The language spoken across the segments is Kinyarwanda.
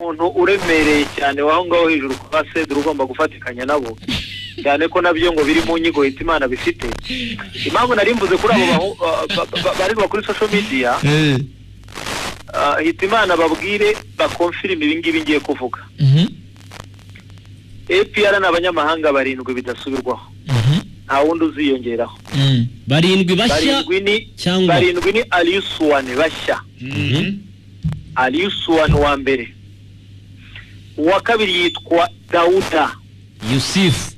umuntu uremereye cyane waho ngaho hejuru kwa Cedru ugomba gufatikanya nabo cyane ko nabyo ngo biri mu nyigo Hitimana bifite impamvu nari mvuze kuri abo bari kuri social media Hitimana babwire bakonfirme ibingibi ngiye kuvuga APR n'abanyamahanga barindwi bidasubirwaho nta wundi uziyongeraho barindwi bashya cyangwa barindwi ni Aliuswane bashya Aliuswane wa mbere uwa kabiri yitwa Dauda Yusuf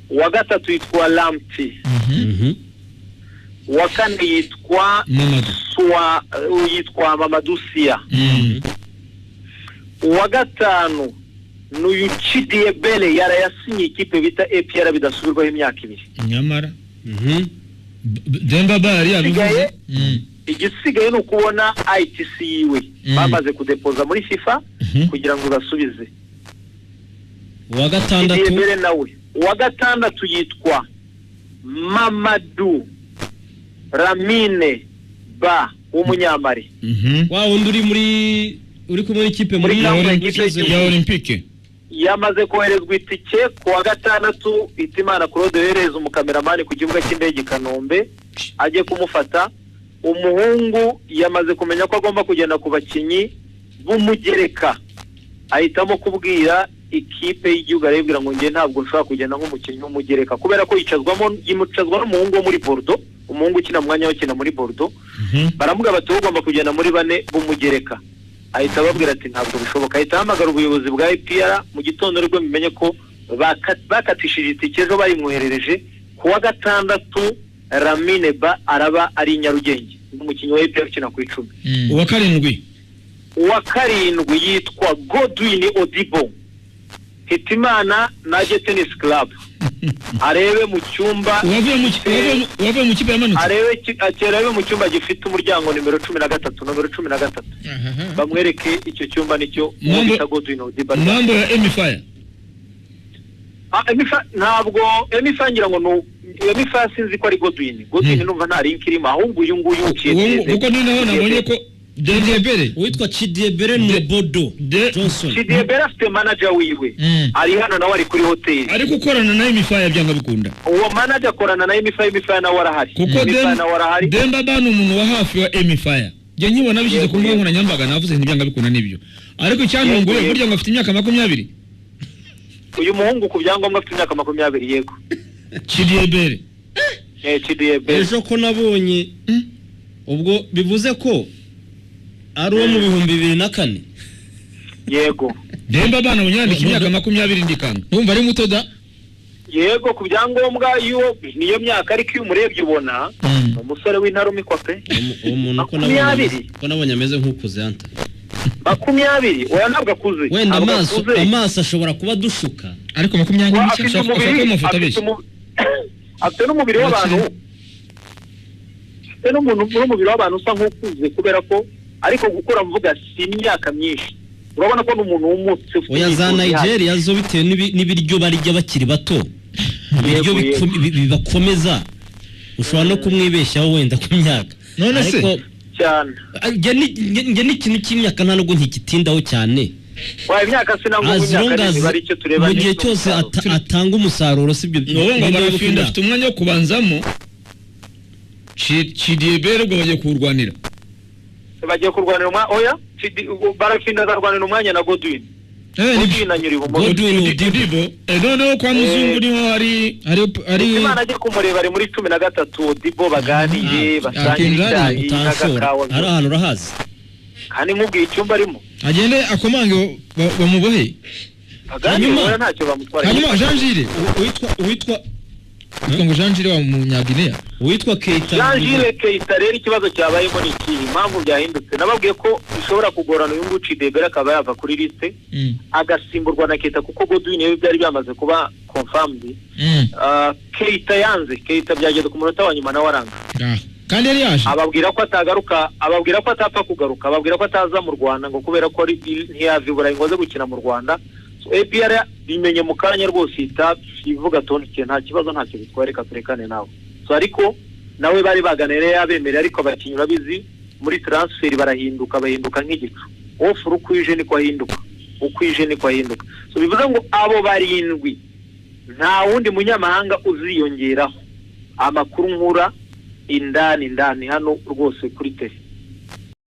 uwa gatatu yitwa Lamti uwa kane yitwa Mamadou Sia uwa gatanu n'uyu Chidiebele yarayasinye ikipe bita APR bidasubirwaho imyaka 2 nyamara Demba Bari abivuze igisigaye no kubona ITC yiwe bamaze kudepoza muri FIFA kugira ngo basubize uwa gatandatu Chidiebele nawe uwa gatandatu yitwa Mamadou Ramine Ba w'umunyamari wa wundi uri kumwe n'ikipe muri ya Olympique yamaze koherezwa itike kuwa gatandatu Hitimana Claude yohereza umukameramani ku kibuga cy'indege Kanombe aje kumufata umuhungu yamaze kumenya ko agomba kugenda ku bakinyi b'umugereka ahitamo kubwira ikipe y'igihugu arebwira ngo ngiye ntabwo nshobora kugenda nk'umukinyi w'umugereka kubera ko yimucazwa n'umuhungu wo muri Bordeaux umuhungu ukina mwanya wo kina muri Bordeaux baramuga bati ugomba kugenda muri bane b'umugereka ahita babwira ati ntabwo bishoboka ahita hamagara ubuyobozi bwa APR mu gitondo rwo bimenye ko bakatishije itike ejo bayimwoherereje kuwa gatandatu Ramine Ba araba ari Nyarugenge umukinyi wa APR ukina ku 10 uwa karindwi yitwa Godwin Odibo Hitimana naje tennis club arebe mu cyumba wavuye mu kipe yamanutse arebe mu cyumba gifite umuryango nimero 13 bamwereke icyo cyumba nicyo bita Godwin Odibo mambo ya Emifire ntabwo Emifire ngira ngo no Emifire sinzi ko ari Godwin numva nta link irimo ahubwo uyu nguyu uciye kuko noneho nabonye ko Chidiebele witwa Chidiebele Nebodo Johnson Chidiebele afite manager wiwe ari hano nawe ari kuri hotel ariko ukorana na Emifire byanga bikunda uwo manager akorana na Emifire nawe arahari kuko Demba Ba umuntu wa hafi wa Emifire je nkibona bishyize ku mbuga nkoranyambaga navuze ntibyanga bikunda nibyo ariko cyantunguye burya ngo afite imyaka 20 uyu muhungu ku byangombwa afite imyaka 20 yego Chidiebele Chidiebele ejo ko nabonye ubwo bivuze ko ari uwo mu 2004 yego Demba Ba unyandika imyaka 20 ndikanga umva ari muto da yego ku byangombwa niyo myaka ariko iyo umurebye ubona umusore w'intarumikwa pe umuntu ko nabonye ameze nk'ukuze anta 20 oya ntabwo akuze wenda amaso ashobora kuba dushuka ariko 20 nshaka ko mafoto abeshya afite n'umubiri w'abantu n'umubiri w'abantu usa nk'ukuze kubera ko ariko gukora mvuga si imyaka myinshi urabona ko n'umuntu w'umutse oya za Nigeria zo bitewe n'ibiryo barya bakiri bato ibiryo bibakomeza ushobora no kumwibeshyaho wenda ku myaka none se cyane nge n'ikintu cy'imyaka nta nubwo ntikitindaho cyane wa imyaka sinango imyaka bari icyo tureba mu gihe cyose atanga umusaruro sibyo ngo barafinda afite umwanya wo kubanzamo Chidiebele ubwo bagiye kurwanira oya barafinda zarwanira umwanya na Godwin Odibo no kwa muzungu niho ari Imana aje kumureba ari muri 13 Odibo baganire basangire ari ahantu rahazi kandi nkubwiye icyumba arimo agende akomange bamubohe hanyuma ntacyo bamutwara hanyuma Jean-Gilles witwa ngo Jean-Gilles wa Munyaguinea witwa Keita Jean-Gilles Keita rero ikibazo cyabayemo ni iki impamvu byahindutse nababwiye ko bishobora kugorana uyu nguci Chidiebele akaba yava kuri liste agasimburwa na Keita kuko Godwin yewe byari byamaze kuba confirmed Keita yanze Keita byageze ku munota wa nyuma na waranga kandi yari yaje ababwira ko atagaruka ababwira ko atapfa kugaruka ababwira ko ataza mu Rwanda ngo kubera ko ntiyavibura ingoze gukina mu Rwanda APR bimenye mu kanya rwose ivuga tonike nta kibazo ntacyo bitwareka turekane nawe ariko nawe bari baganire yabemerera ariko abakinnyi babizi muri transfer bahinduka nk'igicu offer ukwije niko ahinduka ukwije niko ahinduka. So bivuze ngo abo barindwi nta wundi munyamahanga uziyongeraho. Amakuru nkura indani hano rwose kuri tele.